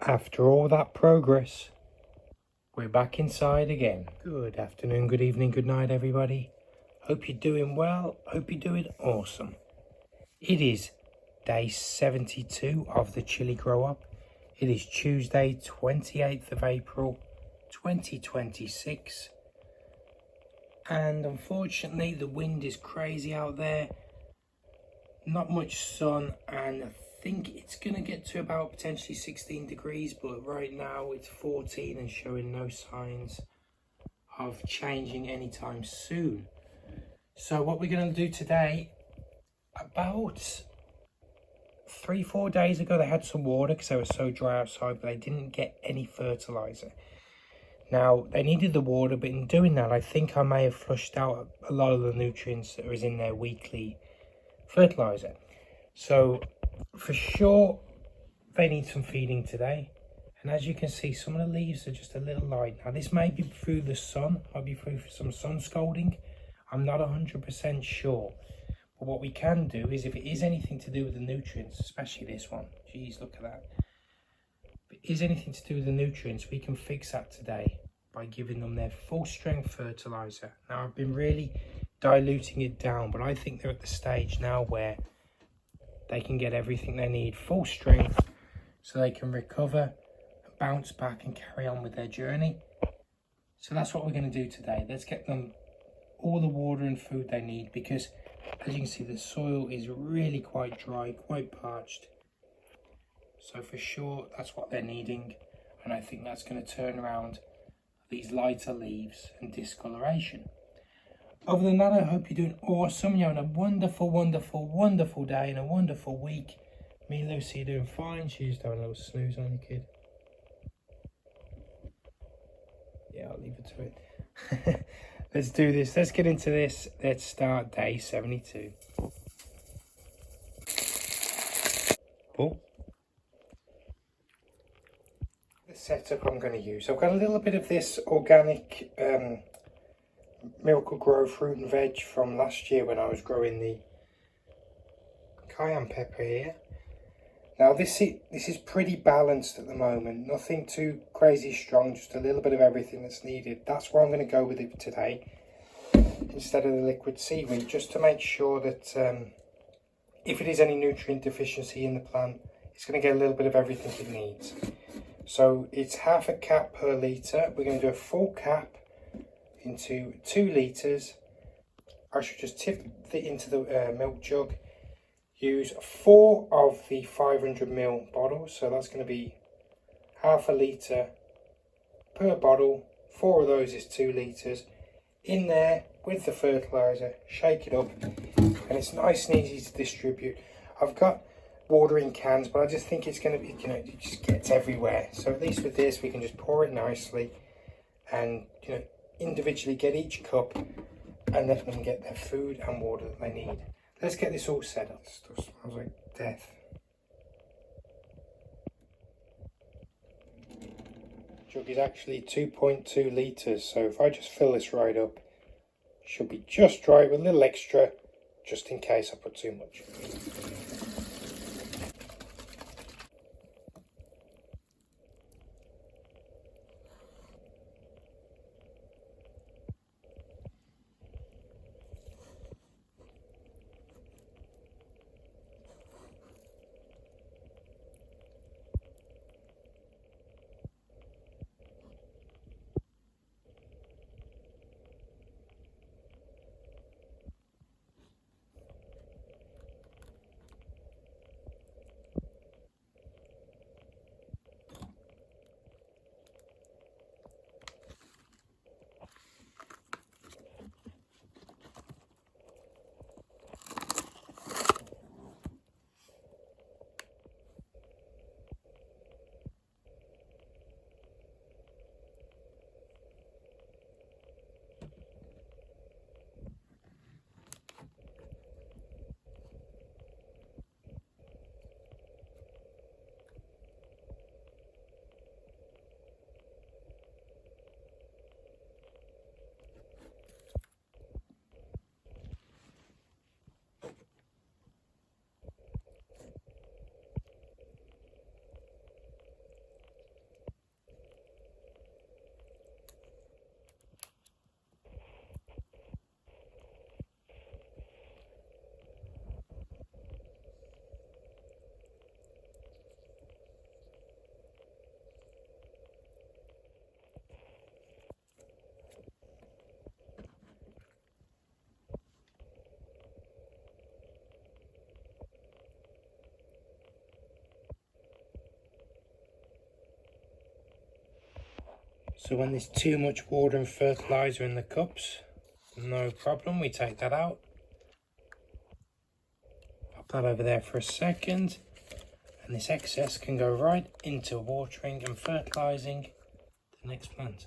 After all that progress, we're back inside again. Good afternoon, good evening, good night, everybody. Hope you're doing well. Hope you're doing awesome. It is day 72 of the Chilli Grow Up. It is Tuesday, 28th of April, 2026. And unfortunately, the wind is crazy out there. Not much sun, and I think it's going to get to about potentially 16 degrees, but right now it's 14 and showing no signs of changing anytime soon. So what we're going to do today, about 3-4 days ago they had some water because they were so dry outside, but they didn't get any fertilizer. Now they needed the water, but in doing that I think I may have flushed out a lot of the nutrients that was in their weekly fertilizer. So for sure they need some feeding today, and as you can see, some of the leaves are just a little light. Now this may be through the sun, might be through some sun scalding. I'm not 100% sure, but what we can do is, if it is anything to do with the nutrients, especially this one, geez, look at that, if it is anything to do with the nutrients, we can fix that today by giving them their full strength fertilizer. Now I've been really diluting it down, but I think they're at the stage now where they can get everything they need full strength so they can recover, bounce back and carry on with their journey. So that's what we're going to do today. Let's get them all the water and food they need, because as you can see, the soil is really quite dry, quite parched. So for sure that's what they're needing, and I think that's going to turn around these lighter leaves and discoloration. Other than that, I hope you're doing awesome. You're having a wonderful, wonderful, wonderful day and a wonderful week. Me and Lucy are doing fine. She's just having a little snooze on you, kid. Yeah, I'll leave it to it. Let's do this. Let's get into this. Let's start day 72. Oh. The setup I'm going to use. I've got a little bit of this organic Miracle-Gro fruit and veg from last year when I was growing the cayenne pepper here. Now this is pretty balanced at the moment, nothing too crazy strong, just a little bit of everything that's needed. That's where I'm going to go with it today instead of the liquid seaweed, just to make sure that if it is any nutrient deficiency in the plant, it's going to get a little bit of everything it needs. So it's half a cap per litre. We're going to do a full cap into 2 litres. I should just tip it into the milk jug. Use 4 of the 500ml bottles, so that's going to be half a litre per bottle. 4 of those is 2 litres. In there with the fertiliser, shake it up, and it's nice and easy to distribute. I've got water in cans, but I just think it's going to be, it just gets everywhere. So at least with this, we can just pour it nicely and, individually get each cup and let them get their food and water that they need. Let's get this all set up. Stuff smells like death. Jug is actually 2.2 litres, so if I just fill this right up, it should be just right with a little extra, just in case I put too much. So when there's too much water and fertilizer in the cups, no problem, we take that out. Pop that over there for a second. And this excess can go right into watering and fertilizing the next plant.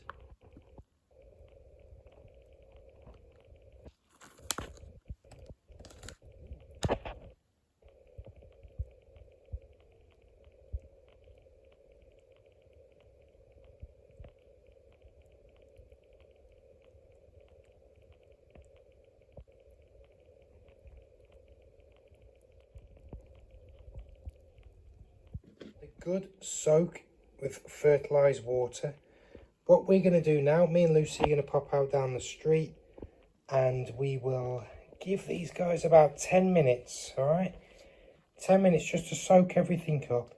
Good soak with fertilized water. What we're going to do now, me and Lucy are going to pop out down the street and we will give these guys about 10 minutes, all right? 10 minutes just to soak everything up.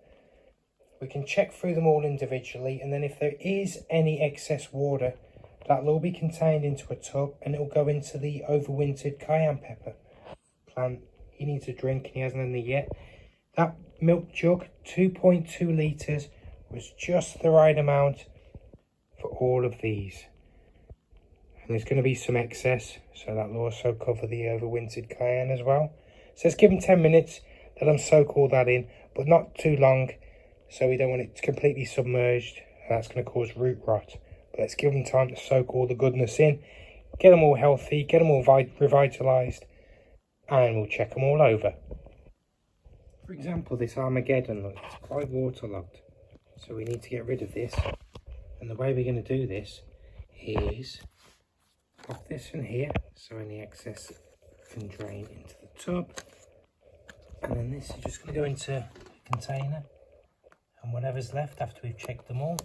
We can check through them all individually, and then if there is any excess water, that'll all be contained into a tub and it'll go into the overwintered cayenne pepper plant. He needs a drink and he hasn't any yet. That milk jug, 2.2 litres, was just the right amount for all of these. And there's going to be some excess, so that'll also cover the overwintered cayenne as well. So let's give them 10 minutes, let them soak all that in, but not too long, so we don't want it completely submerged, and that's going to cause root rot. But let's give them time to soak all the goodness in, get them all healthy, get them all revitalised, and we'll check them all over. For example, this Armageddon, look, it's quite waterlogged, so we need to get rid of this. And the way we're going to do this is pop this in here, so any excess can drain into the tub. And then this is just going to go into a container, and whatever's left after we've checked them all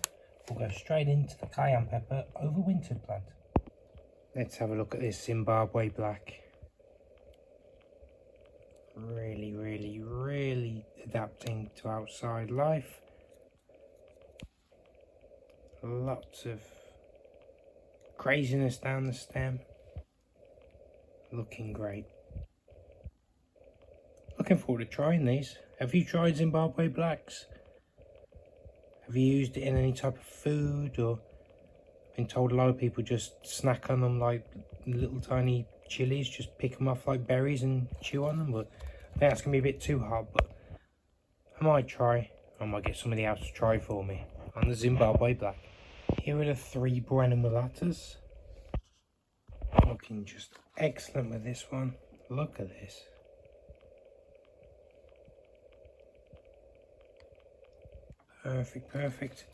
will go straight into the cayenne pepper overwintered plant. Let's have a look at this Zimbabwe Black. Really adapting to outside life. Lots of craziness down the stem. Looking great. Looking forward to trying these. Have you tried Zimbabwe Blacks? Have you used it in any type of food, or been told a lot of people just snack on them like little tiny chilies, just pick them off like berries and chew on them? But I think that's going to be a bit too hard, but I might try. I might get somebody else to try for me on the Zimbabwe Black. Here are the 3 Buena Mulatas. Looking just excellent with this one. Look at this. Perfect.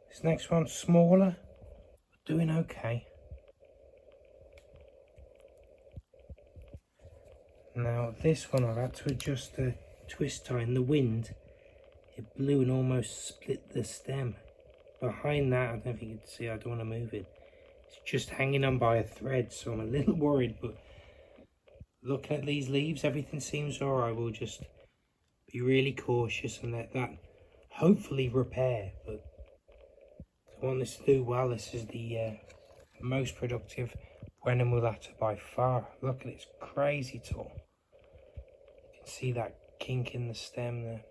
This next one's smaller, but doing okay. Now this one I've had to adjust the twist tie in the wind. It blew and almost split the stem. Behind that, I don't know if you can see, I don't want to move it. It's just hanging on by a thread, so I'm a little worried, but looking at these leaves, everything seems alright. We'll just be really cautious and let that hopefully repair. But I want this to do well. This is the most productive Buena Mulata by far. Look at it, it's crazy tall. You can see that kink in the stem there.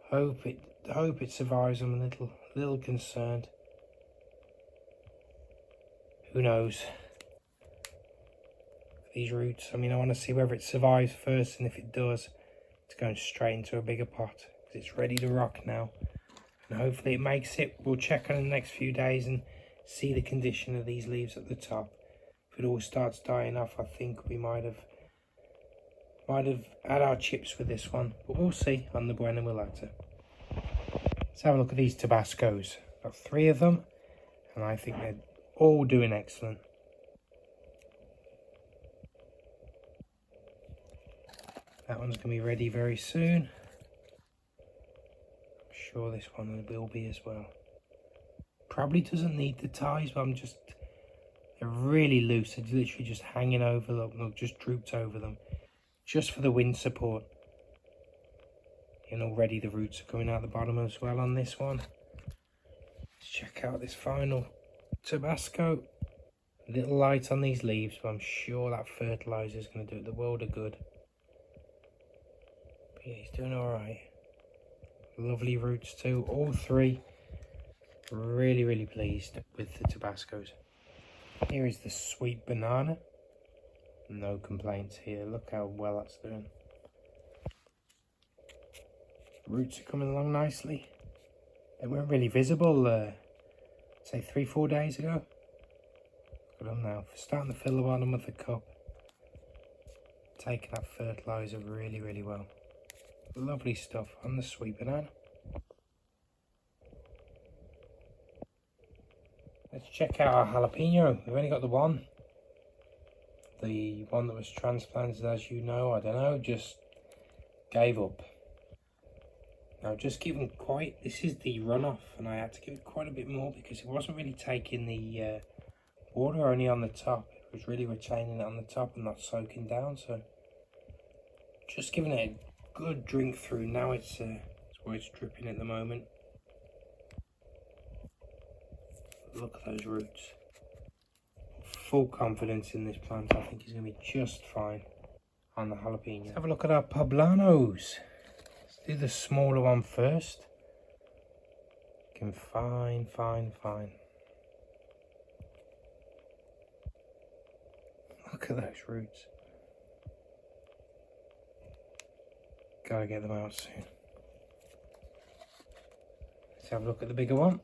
Hope it survives. I'm a little concerned. Who knows? These roots, I mean, I want to see whether it survives first, and if it does, it's going straight into a bigger pot because it's ready to rock now. And hopefully it makes it. We'll check on in the next few days and see the condition of these leaves at the top. If it all starts dying off, I think we might have had our chips with this one, but we'll see on the Buena Mulata. Let's have a look at these Tabascos. Got 3 of them, and I think they're all doing excellent. That one's going to be ready very soon. I'm sure this one will be as well. Probably doesn't need the ties, but they're really loose. They're literally just hanging over them. Look, just drooped over them, just for the wind support. And already the roots are coming out the bottom as well on this one. Let's check out this final Tabasco. A little light on these leaves, but I'm sure that fertilizer is going to do it the world of good. But yeah, he's doing alright. Lovely roots too, all 3. Really pleased with the Tabascos. Here is the sweet banana. No complaints here. Look how well that's doing. Roots are coming along nicely. They weren't really visible, say 3-4 days ago. Look at them now. Starting to fill the bottom of the cup. Taking that fertilizer really well. Lovely stuff on the sweet banana. Let's check out our jalapeno. We've only got the one. The one that was transplanted, as you know, I don't know, just gave up. Now just give them quite, this is the runoff, and I had to give it quite a bit more because it wasn't really taking the water only on the top. It was really retaining it on the top and not soaking down, so just giving it a good drink through. Now it's where it's dripping at the moment. Look at those roots. Full confidence in this plant. I think he's going to be just fine on the jalapeno. Let's have a look at our poblanos. Let's do the smaller one first. Looking fine. Look at those roots. Gotta get them out soon. Let's have a look at the bigger one.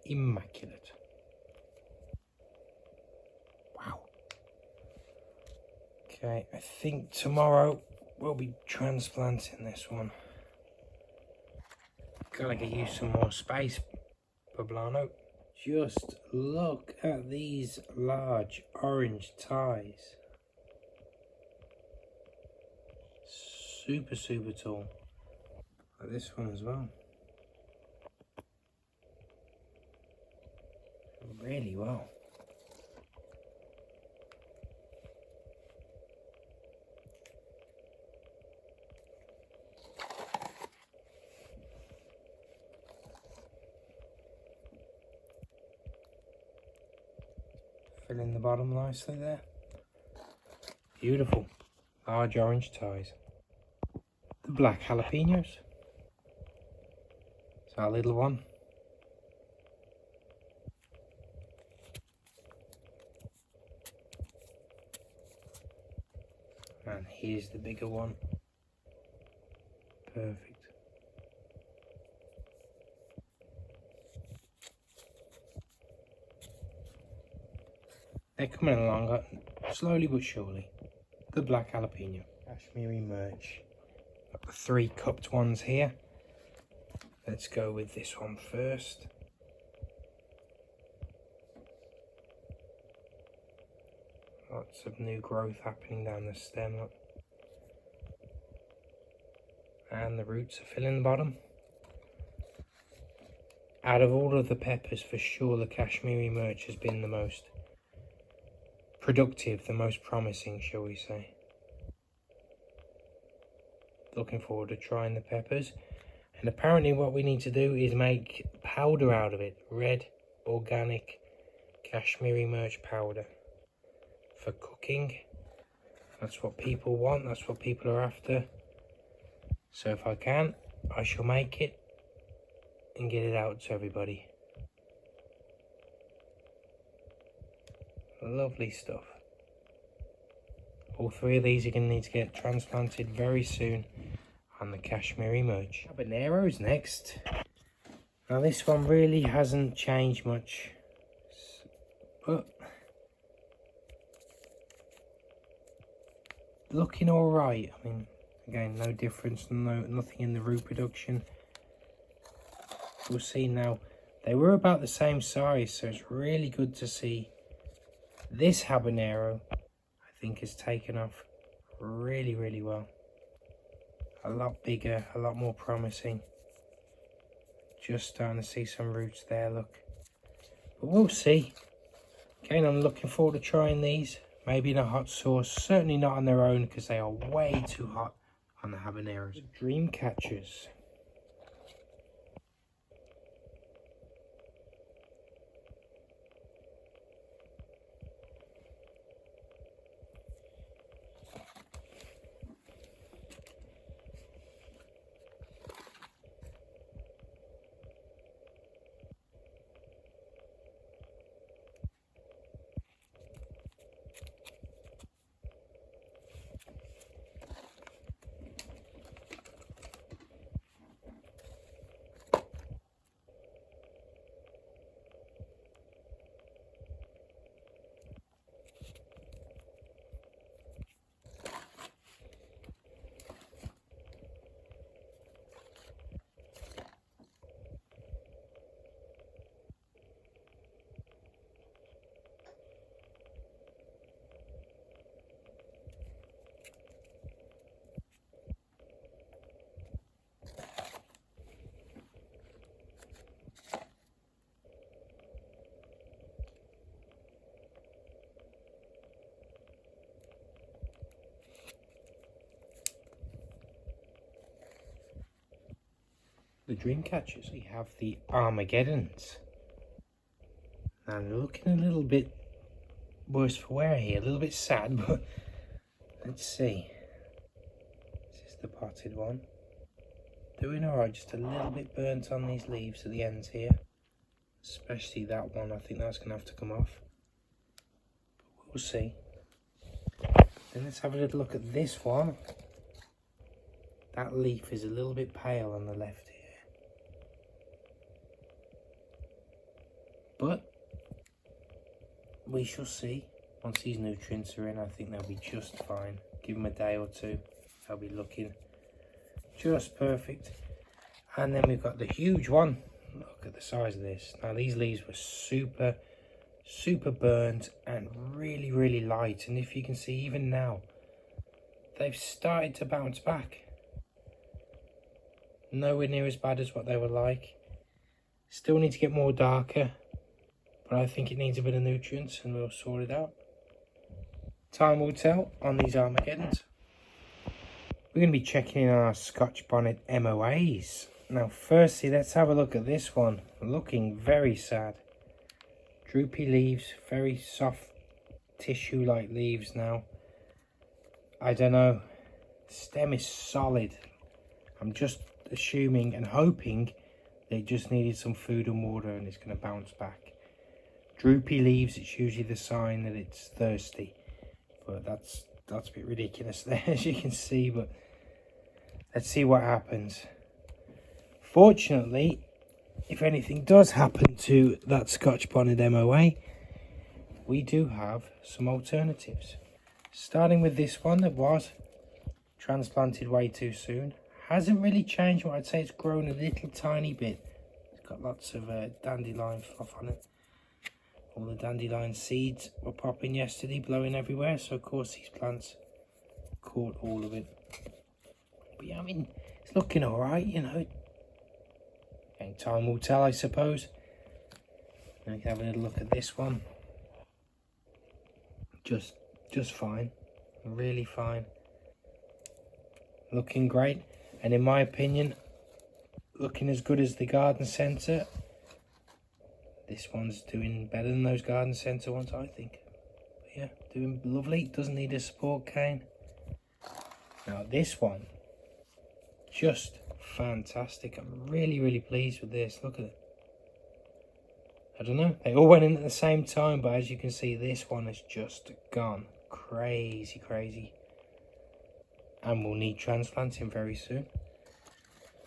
Immaculate. Wow. Okay, I think tomorrow we'll be transplanting this one. Gotta get you some more space, Poblano. Just look at these large orange ties. Super tall. Like this one as well. Really well. Filling the bottom nicely there. Beautiful. Large orange ties. The black jalapenos. It's our little one. And here's the bigger one. Perfect. They're coming along slowly but surely. The black jalapeno. Kashmiri Mirch. Got the 3 cupped ones here. Let's go with this one first. Lots of new growth happening down the stem. Look. And the roots are filling the bottom. Out of all of the peppers, for sure the Kashmiri Mirch has been the most productive, the most promising, shall we say. Looking forward to trying the peppers. And apparently what we need to do is make powder out of it. Red, organic Kashmiri Mirch powder. For cooking. That's what people want, that's what people are after. So if I can, I shall make it and get it out to everybody. Lovely stuff. All 3 of these are going to need to get transplanted very soon on the Kashmiri Mirch. Habanero's next. Now this one really hasn't changed much, but looking alright. I mean, again, no difference, nothing in the root production. We'll see now. They were about the same size, so it's really good to see. This habanero, I think, has taken off really well. A lot bigger, a lot more promising. Just starting to see some roots there, look. But we'll see. Again, I'm looking forward to trying these. Maybe in a hot sauce. Certainly not on their own because they are way too hot on the habaneros. Dream catchers. the dream catchers. We have the Armageddons. Now they're looking a little bit worse for wear here, a little bit sad, but let's see. This is the potted one. Doing alright, just a little bit burnt on these leaves at the ends here. Especially that one, I think that's going to have to come off. But we'll see. Then let's have a little look at this one. That leaf is a little bit pale on the left here. But we shall see. Once these nutrients are in, I think they'll be just fine. Give them a day or two, they'll be looking just perfect. And then we've got the huge one. Look at the size of this. Now these leaves were super burnt and really light, and if you can see, even now they've started to bounce back. Nowhere near as bad as what they were like. Still need to get more darker, but I think it needs a bit of nutrients and we'll sort it out. Time will tell on these Armageddons. We're going to be checking in on our Scotch Bonnet MOAs. Now firstly, let's have a look at this one. Looking very sad. Droopy leaves, very soft tissue like leaves now. I don't know. The stem is solid. I'm just assuming and hoping they just needed some food and water and it's going to bounce back. Droopy leaves, it's usually the sign that it's thirsty. But that's a bit ridiculous there, as you can see, but let's see what happens. Fortunately, if anything does happen to that Scotch Bonnet MOA, we do have some alternatives. Starting with this one that was transplanted way too soon. Hasn't really changed, but I'd say it's grown a little tiny bit. It's got lots of dandelion fluff on it. All the dandelion seeds were popping yesterday, blowing everywhere, so of course these plants caught all of it. But yeah, I mean, it's looking alright, you know. And time will tell, I suppose. And we can have a little look at this one. Just fine. Really fine. Looking great. And in my opinion, looking as good as the garden centre. This one's doing better than those garden centre ones, I think. But yeah, doing lovely. Doesn't need a support cane. Now this one, just fantastic. I'm really pleased with this. Look at it. I don't know, they all went in at the same time, but as you can see, this one has just gone crazy. And we'll need transplanting very soon.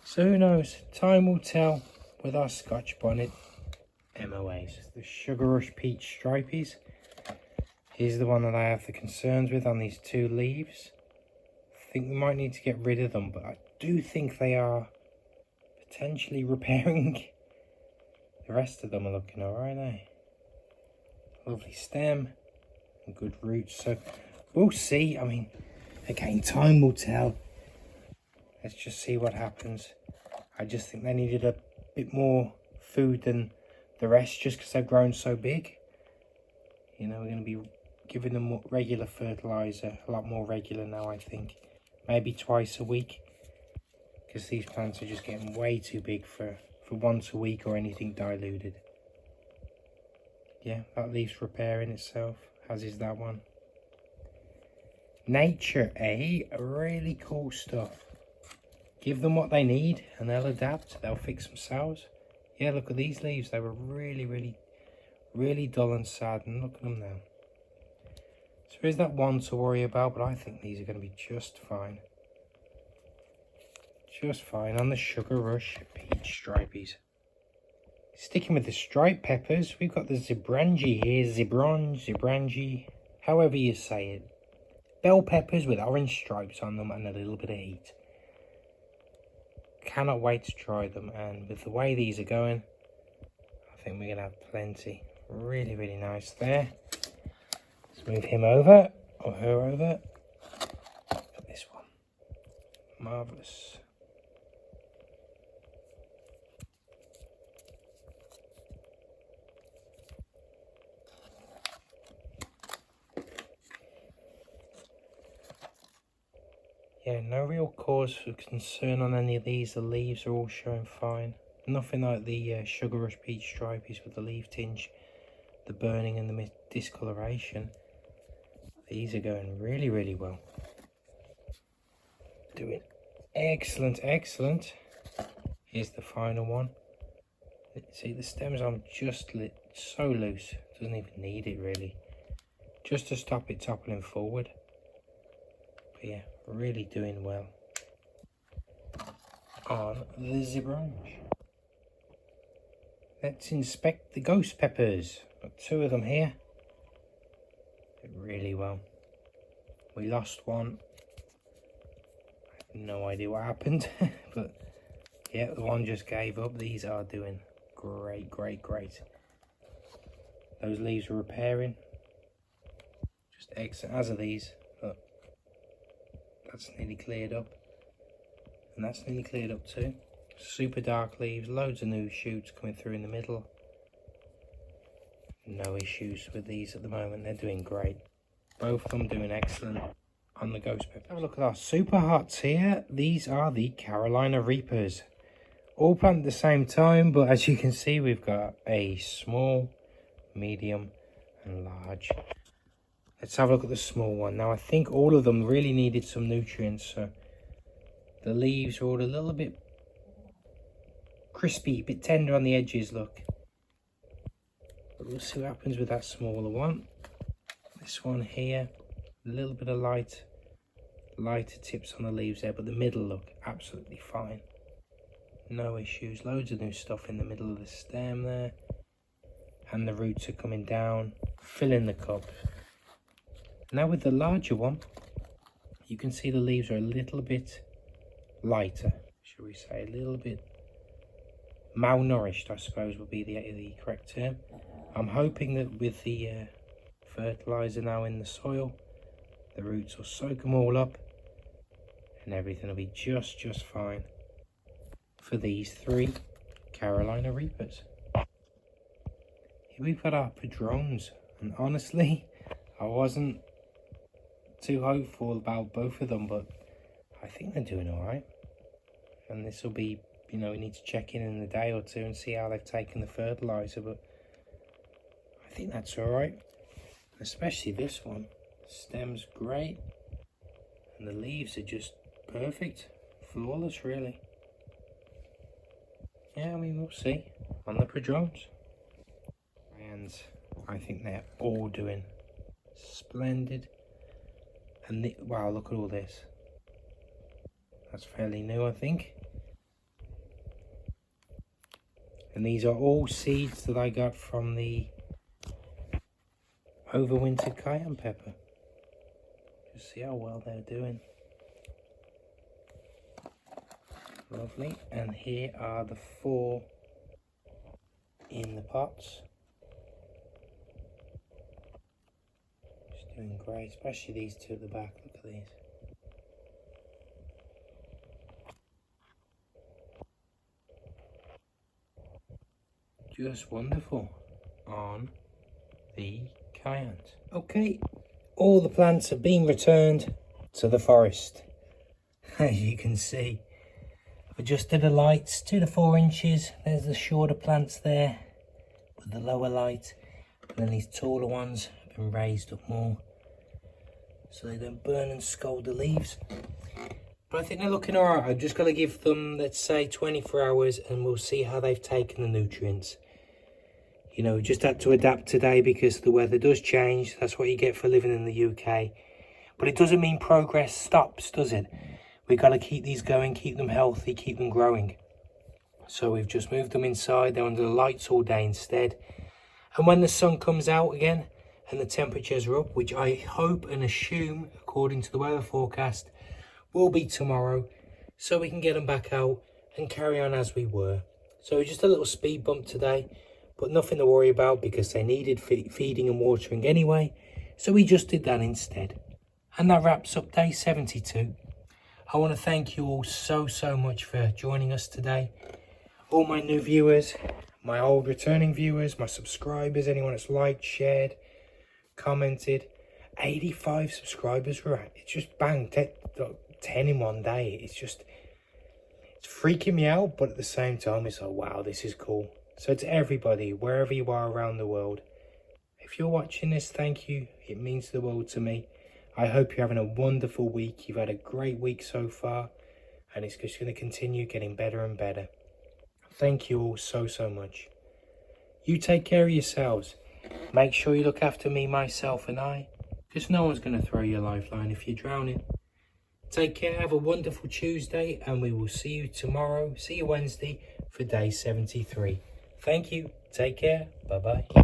So who knows, time will tell with our Scotch Bonnet MOAs. The Sugar Rush Peach Stripies. Here's the one that I have the concerns with on these two leaves. I think we might need to get rid of them, but I do think they are potentially repairing. The rest of them are looking alright, eh? Lovely stem and good roots, so we'll see. I mean, again, time will tell. Let's just see what happens. I just think they needed a bit more food than the rest just because they've grown so big. You know, we're going to be giving them regular fertilizer, a lot more regular now, I think. Maybe twice a week, because these plants are just getting way too big for once a week or anything diluted. Yeah, that leaf's repairing itself, as is that one. Nature, eh? Really cool stuff. Give them what they need and they'll adapt. They'll fix themselves. Yeah, look at these leaves. They were really dull and sad, and look at them now. So there's that one to worry about, but I think these are going to be just fine. Just fine on the Sugar Rush Peach Stripies. Sticking with the striped peppers, we've got the Zebrange here. Zebrange, however you say it. Bell peppers with orange stripes on them and a little bit of heat. Cannot wait to try them, and with the way these are going, I think we're going to have plenty. Really nice there. Let's move him over, or her over. Look at this one. Marvellous. Yeah, no real cause for concern on any of these. The leaves are all showing fine. Nothing like the Sugar Rush Peach Stripies with the leaf tinge, the burning and the discoloration. These are going really, really well. Doing excellent, excellent. Here's the final one. See, the stems are just so loose. Doesn't even need it really. Just to stop it toppling forward. But yeah, really doing well on the Zebrange. Let's inspect the ghost peppers. Got 2 of them here. Did really well. We lost one. I have no idea what happened, but yeah, the one just gave up. These are doing great, great, great. Those leaves are repairing. Just excellent, as are these. But that's nearly cleared up. And that's nearly cleared up too. Super dark leaves, loads of new shoots coming through in the middle. No issues with these at the moment, they're doing great. Both of them doing excellent on the ghost pepper. Have a look at our super hots here. These are the Carolina Reapers. All planted at the same time, but as you can see, we've got a small, medium and large. Let's have a look at the small one. Now I think all of them really needed some nutrients, so the leaves are all a little bit crispy, a bit tender on the edges, look. But we'll see what happens with that smaller one. This one here, a little bit of lighter tips on the leaves there, but the middle look absolutely fine. No issues, loads of new stuff in the middle of the stem there. And the roots are coming down, filling the cup. Now with the larger one, you can see the leaves are a little bit lighter, shall we say, a little bit malnourished, I suppose would be the correct term. I'm hoping that with the fertilizer now in the soil, the roots will soak them all up and everything will be just fine for these 3 Carolina Reapers. Here we've got our Padrones, and honestly I wasn't too hopeful about both of them, but I think they're doing alright. And this will be, you know, we need to check in a day or 2 and see how they've taken the fertilizer, but I think that's alright. Especially this one. The stem's great and the leaves are just perfect, flawless really. Yeah, I mean, we'll see on the Padrones. And I think they're all doing splendid. And wow, look at all this. That's fairly new, I think. And these are all seeds that I got from the overwintered cayenne pepper. Just see how well they're doing. Lovely. And here are the 4 in the pots. Just doing great, especially these 2 at the back. Look at these. Just wonderful on the cayenne. Okay, all the plants have been returned to the forest. As you can see, I've adjusted the lights 2 to 4 inches. There's the shorter plants there with the lower light, and then these taller ones have been raised up more so they don't burn and scald the leaves. But I think they're looking alright. I'm just going to give them, let's say, 24 hours and we'll see how they've taken the nutrients. You know, just had to adapt today because the weather does change. That's what you get for living in the UK. But it doesn't mean progress stops, does it? We've got to keep these going, keep them healthy, keep them growing. So we've just moved them inside. They're under the lights all day instead. And when the sun comes out again and the temperatures are up, which I hope and assume, according to the weather forecast, will be tomorrow, so we can get them back out and carry on as we were. So just a little speed bump today, but nothing to worry about because they needed feeding and watering anyway, so we just did that instead. And that wraps up day 72. I want to thank you all so much for joining us today. All my new viewers, my old returning viewers, my subscribers, anyone that's liked, shared, commented. 85 subscribers we're at. It's just bang, 10 in one day. It's freaking me out, but at the same time, it's like, wow, this is cool. So to everybody, wherever you are around the world, if you're watching this, thank you. It means the world to me. I hope you're having a wonderful week. You've had a great week so far, and it's just going to continue getting better and better. Thank you all so, so much. You take care of yourselves. Make sure you look after me, myself, and I, because no one's going to throw you a lifeline if you're drowning. Take care, have a wonderful Tuesday, and we will see you tomorrow, see you Wednesday for day 73. Thank you, take care, bye-bye.